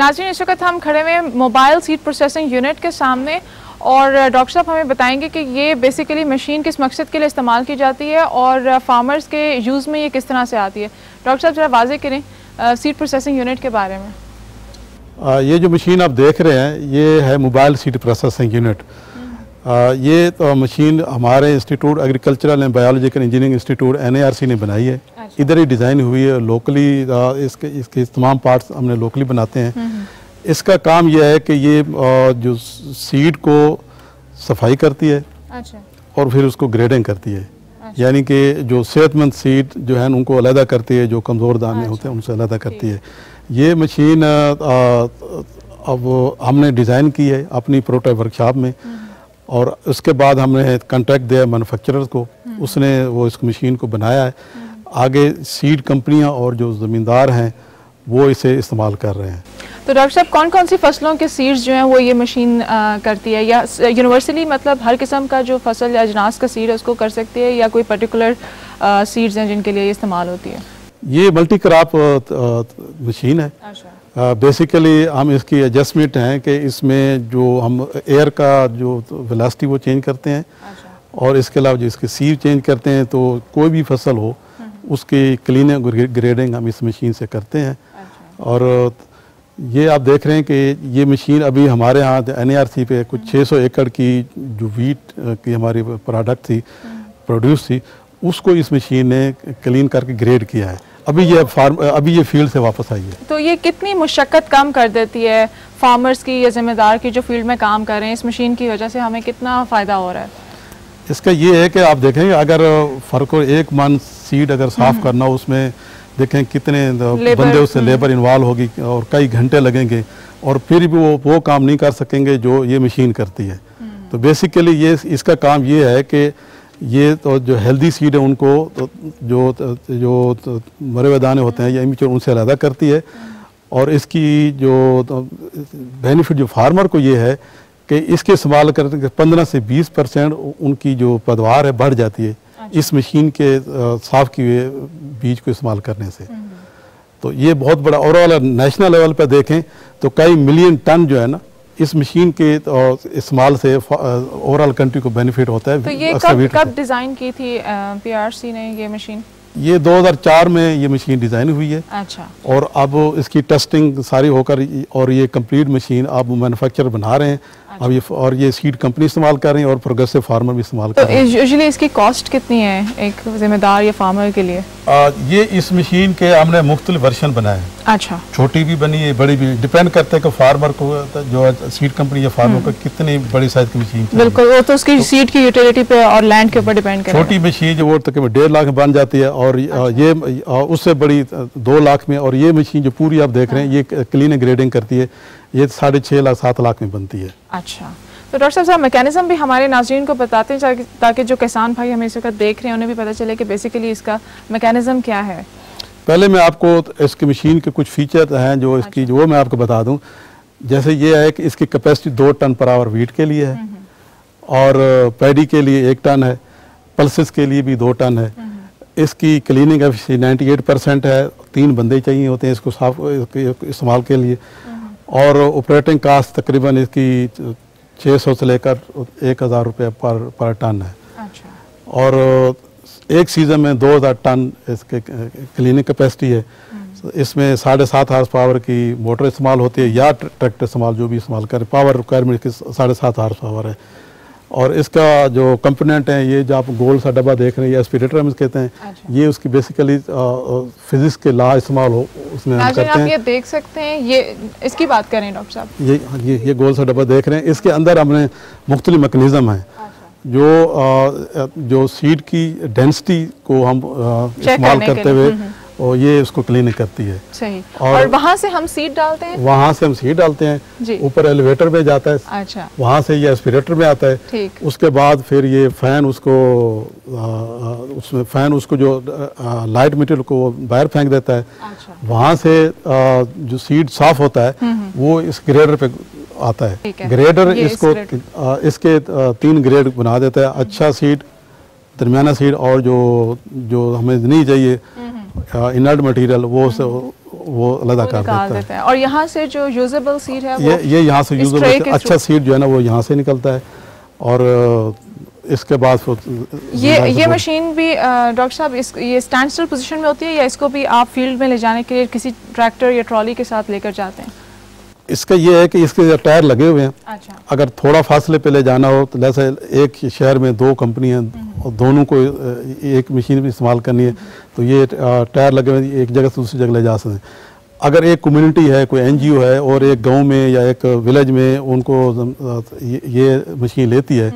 नाज़रीन, इस वक्त हम खड़े हुए मोबाइल सीड प्रोसेसिंग यूनिट के सामने और डॉक्टर साहब हमें बताएंगे कि ये बेसिकली मशीन किस मकसद के लिए इस्तेमाल की जाती है और फार्मर्स के यूज़ में ये किस तरह से आती है। डॉक्टर साहब ज़रा वाज़े करें सीड प्रोसेसिंग यूनिट के बारे में। ये जो मशीन आप देख रहे हैं ये है मोबाइल सीड प्रोसेसिंग यूनिट। ये तो मशीन हमारे institute agricultural and biological engineering institute NARC ने बनाई है। इधर ही डिज़ाइन हुई है लोकली। इसके तमाम पार्ट्स हमने लोकली बनाते हैं। इसका काम यह है कि ये जो सीड को सफाई करती है और फिर उसको ग्रेडिंग करती है। यानी कि जो सेहतमंद सीड जो है उनको अलहदा करती है, जो कमज़ोर दाने होते हैं उनसे अलहदा करती है। ये मशीन अब हमने डिज़ाइन की है अपनी प्रोटोटाइप वर्कशॉप में और उसके बाद हमने कॉन्ट्रैक्ट दिया मैन्युफैक्चरर को, उसने वो इस मशीन को बनाया है। आगे सीड कंपनियां और जो ज़मींदार हैं वो इसे इस्तेमाल कर रहे हैं। तो डॉक्टर साहब कौन कौन सी फसलों के सीड्स जो हैं वो ये मशीन करती है, या यूनिवर्सली मतलब हर किस्म का जो फसल या अजनास का सीड है उसको कर सकती है, या कोई पर्टिकुलर सीड्स हैं जिनके लिए इस्तेमाल होती है? ये मल्टी क्रॉप मशीन है। बेसिकली हम इसकी एडजस्टमेंट हैं कि इसमें जो हम एयर का जो वेलोसिटी वो चेंज करते हैं और इसके अलावा जो इसके सीव चेंज करते हैं, तो कोई भी फसल हो उसकी क्लीनिंग ग्रेडिंग हम इस मशीन से करते हैं। और ये आप देख रहे हैं कि ये मशीन अभी हमारे यहाँ NARC पे कुछ 600 एकड़ की जो वीट की हमारी प्रोडक्ट थी प्रोड्यूस थी उसको इस मशीन ने क्लीन करके ग्रेड किया है। अभी ये फील्ड से वापस आई है। तो ये कितनी मुशक्क़त कम कर देती है फार्मर्स की या ज़िम्मेदार की जो फील्ड में काम कर रहे हैं? इस मशीन की वजह से हमें कितना फ़ायदा हो रहा है? इसका ये है कि आप देखेंगे अगर फ़र्क एक मन सीड अगर साफ़ करना हो उसमें देखें कितने बंदे उससे लेबर इन्वॉल्व होगी और कई घंटे लगेंगे और फिर भी वो काम नहीं कर सकेंगे जो ये मशीन करती है। तो बेसिकली ये इसका काम ये है कि ये तो जो हेल्दी सीड है उनको तो जो मरे हुए दाने होते हैं या इमेच्योर उनसे अलग करती है। और इसकी जो बेनिफिट जो फार्मर को ये है कि इसके इस्तेमाल करने के 15 से 20% उनकी जो पैदावार है बढ़ जाती है इस मशीन के साफ किए हुए बीज को इस्तेमाल करने से। तो ये बहुत बड़ा ओवरऑल नेशनल लेवल पर देखें तो कई मिलियन टन जो है ना इस मशीन के इस्तेमाल से ओवरऑल कंट्री को बेनिफिट होता है। तो ये कब डिज़ाइन की थी PRC ने ये मशीन? ये 2004 में ये मशीन डिज़ाइन हुई है। अच्छा। और अब इसकी टेस्टिंग सारी होकर और ये कंप्लीट मशीन अब मैन्युफैक्चरर बना रहे हैं। अब ये सीड कंपनी इस्तेमाल कर रही है और प्रोग्रेसिव फार्मर भी इस्तेमाल कर रहे हैं। यूजुअली इसकी कॉस्ट कितनी है एक जिम्मेदार या फार्मर के लिए? ये इस मशीन के हमने मुख्तलिफ वर्जन बनाए हैं। अच्छा। छोटी भी बनी है, बड़ी भी, डिपेंड करते हैं कि फार्मर को जो सीड कंपनी या फार्मर को कितनी बड़ी साइज की मशीन चाहिए। बिल्कुल, वो तो उसकी सीड की यूटिलिटी पे और लैंड के ऊपर डिपेंड करता है। छोटी मशीन जो वो तकरीबन 1.5 लाख में बन जाती है और ये उससे बड़ी 2 लाख में, और ये मशीन जो पूरी आप देख रहे हैं ये क्लीन ग्रेडिंग करती है, ये 6.5 लाख 7 लाख में बनती है। अच्छा। तो डॉक्टर साहब मैकेनिज्म भी हमारे नाज़रीन को बताते हैं ताकि जो किसान भाई हमें इस वक्त देख रहे हैं उन्हें भी पता चले कि बेसिकली इसका मैकेनिज्म क्या है। पहले मैं आपको इसकी मशीन के कुछ फीचर हैं जो इसकी जो मैं आपको बता दूं। जैसे ये है कि इसकी capacity 2 ton per hour wheat के लिए है और पैडी के लिए 1 टन है, पल्सेस के लिए भी 2 टन है। इसकी क्लीनिंग एफिशिएंसी 98% है। 3 बंदे चाहिए होते हैं इसको साफ इस्तेमाल के लिए। और ऑपरेटिंग कास्ट तकरीबन इसकी 600 से लेकर 1000 रुपये पर टन है। अच्छा। और एक सीज़न में 2000 टन इसके क्लीनिंग कैपेसिटी है। इसमें 7.5 हॉर्स पावर की मोटर इस्तेमाल होती है या ट्रैक्टर इस्तेमाल जो भी इस्तेमाल करें। पावर रिक्वायरमेंट की 7.5 हॉर्स पावर है। और इसका जो कंपोनेंट है ये जो आप गोल सा डब्बा देख रहे हैं ये एस्पिरेटर हम कहते हैं। अच्छा। ये उसकी बेसिकली फिजिक्स के लॉ इस्तेमाल हो उसमें हम करते हैं। आप ये देख सकते हैं, ये इसकी बात करें डॉक्टर साहब, ये गोल सा डब्बा देख रहे हैं। इसके अंदर हमने मुख्तलिफ मैकेनिज्म है। अच्छा। जो सीड की डेंसिटी को हम इस्तेमाल करते हुए और ये उसको क्लीनिंग करती है। सही। और वहाँ से हम सीड डालते हैं? वहाँ से हम सीड डालते हैं, ऊपर एलिवेटर में जाता है। अच्छा। वहाँ से ये एस्पिरेटर में आता है। ठीक। उसके बाद फिर ये फैन उसको जो लाइट मटेरियल को बाहर फेंक देता है। अच्छा। वहाँ से जो सीड साफ होता है वो इस ग्रेडर पे आता है। ग्रेडर इसके 3 ग्रेड बना देता है, अच्छा सीड, दरमियाना सीड और जो हमें नहीं चाहिए इनर्ट मटेरियल वो वो अलग कर देता है। और यहाँ से जो यूजेबल सीड है ये यहाँ से यूजेबल अच्छा सीड जो है ना वो यहाँ से निकलता है। और इसके बाद ये मशीन भी डॉक्टर साहब ये स्टैंड स्टिल पोजीशन में होती है या इसको भी आप फील्ड में ले जाने के लिए किसी ट्रैक्टर या ट्रॉली के साथ लेकर जाते हैं? इसका ये है कि इसके टायर लगे हुए हैं। अच्छा। अगर थोड़ा फासले पे ले जाना हो तो जैसे एक शहर में 2 कंपनियां और दोनों को एक मशीन भी इस्तेमाल करनी है तो ये टायर लगे हुए एक जगह से दूसरी जगह ले जा सकते हैं। अगर एक कम्युनिटी है, कोई NGO है और एक गांव में या एक विलेज में उनको ये मशीन लेती है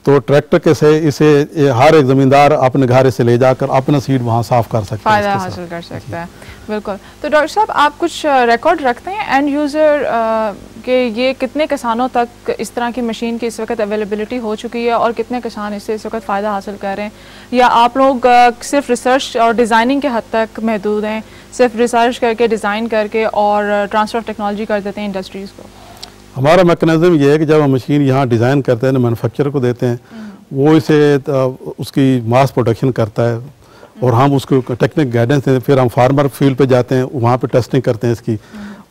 तो ट्रैक्टर के से इसे हर एक ज़मींदार अपने घर से ले जाकर अपना सीड वहाँ साफ कर सकता है, फ़ायदा हासिल कर सकता है। बिल्कुल। तो डॉक्टर साहब आप कुछ रिकॉर्ड रखते हैं एंड यूज़र के ये कितने किसानों तक इस तरह की मशीन की इस वक्त अवेलेबिलिटी हो चुकी है और कितने किसान इससे इस वक्त फ़ायदा हासिल कर रहे हैं, या आप लोग सिर्फ रिसर्च और डिज़ाइनिंग के हद तक महदूद हैं, सिर्फ रिसर्च करके डिज़ाइन करके और ट्रांसफ़र ऑफ टेक्नोलॉजी कर देते हैं इंडस्ट्रीज़ को? हमारा मैकेनिज्म ये है कि जब हम मशीन यहाँ डिज़ाइन करते हैं ना मैन्युफैक्चरर को देते हैं, वो इसे उसकी मास प्रोडक्शन करता है और हम उसको टेक्निक गाइडेंस देते हैं। फिर हम फार्मर फील्ड पे जाते हैं, वहाँ पे टेस्टिंग करते हैं इसकी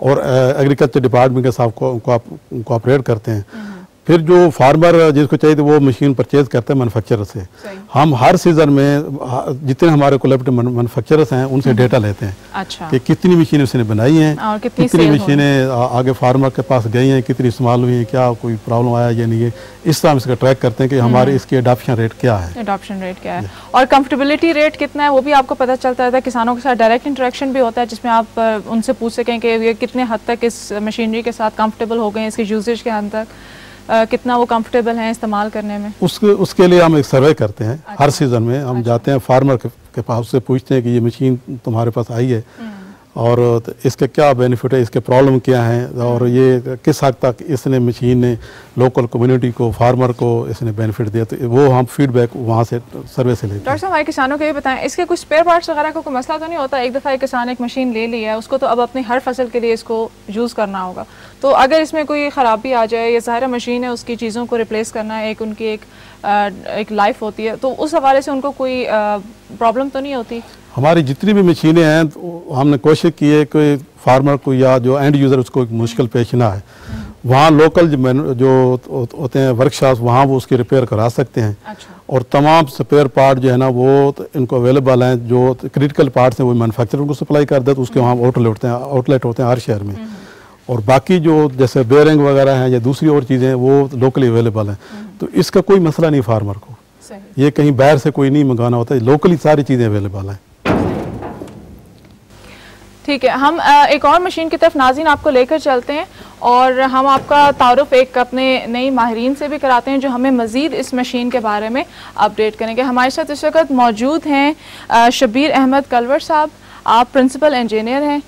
और एग्रीकल्चर डिपार्टमेंट के साथ कोऑपरेट करते हैं। फिर जो फार्मर जिसको चाहिए वो मशीन परचेज करते हैं मैन्युफैक्चरर से। हम हर सीज़न में जितने हमारे कोलैबोरेटिव मैन्युफैक्चरर्स हैं उनसे डेटा लेते हैं। अच्छा। कि कितनी मशीनें उसने बनाई हैं और कितनी मशीनें आगे फार्मर के पास गई हैं, कितनी इस्तेमाल हुई हैं, क्या कोई प्रॉब्लम आया या नहीं है। इस तरह हम इसका ट्रैक करते हैं कि हमारे इसकी अडॉप्शन रेट क्या है, और कंफर्टेबिलिटी रेट कितना है वो भी आपको पता चलता है। किसानों के साथ डायरेक्ट इंटरेक्शन भी होता है जिसमें आप उनसे पूछ सकें कि ये कितने हद तक इस मशीनरी के साथ कंफर्टेबल हो गए हैं, इसके यूजेज के हद तक कितना वो कंफर्टेबल हैं इस्तेमाल करने में। उसके लिए हम एक सर्वे करते हैं। अच्छा। हर सीज़न में हम जाते हैं फार्मर के पास, उससे पूछते हैं कि ये मशीन तुम्हारे पास आई है और इसके क्या बेनिफिट है, इसके प्रॉब्लम क्या हैं और ये किस हद तक इसने मशीन ने लोकल कम्युनिटी को, फार्मर को इसने बेनिफिट दिया, तो वो हम फीडबैक वहाँ से सर्वे से लेते हैं। डॉक्टर साहब हमारे किसानों को ये बताएं, इसके कुछ स्पेयर पार्ट्स वगैरह का कोई मसला तो नहीं होता? एक दफ़ा एक किसान एक मशीन ले लिया है, उसको तो अब अपनी हर फसल के लिए इसको यूज़ करना होगा, तो अगर इसमें कोई ख़राबी आ जाए या ज़ाहिर मशीन है उसकी चीज़ों को रिप्लेस करना है, उनकी एक लाइफ होती है, तो उस हवाले से उनको कोई प्रॉब्लम तो नहीं होती? हमारी जितनी भी मशीनें हैं तो हमने कोशिश की है कि फार्मर को या जो एंड यूज़र उसको एक मुश्किल पेश ना है। वहाँ लोकल जो होते हैं वर्कशॉप, वहाँ वो उसकी रिपेयर करा सकते हैं। अच्छा। और तमाम स्पेयर पार्ट जो है ना वो इनको अवेलेबल हैं। जो क्रिटिकल पार्ट्स हैं वो मैन्युफैक्चरर को सप्लाई कर देते, उसके वहाँ आउटलेट होते हैं हर शहर में। और बाकी जो जैसे बेयरिंग वगैरह हैं या दूसरी और चीज़ें वो लोकली अवेलेबल हैं, तो इसका कोई मसला नहीं फार्मर को। ये कहीं बाहर से कोई नहीं मंगाना होता है, लोकली सारी चीज़ें अवेलेबल हैं। ठीक है, हम एक और मशीन की तरफ नाज़रीन आपको लेकर चलते हैं और हम आपका तारुफ एक अपने नई माहिरीन से भी कराते हैं जो हमें मज़ीद इस मशीन के बारे में अपडेट करेंगे। हमारे साथ इस वक्त मौजूद हैं शबीर अहमद कलवर साहब, आप प्रिंसिपल इंजीनियर हैं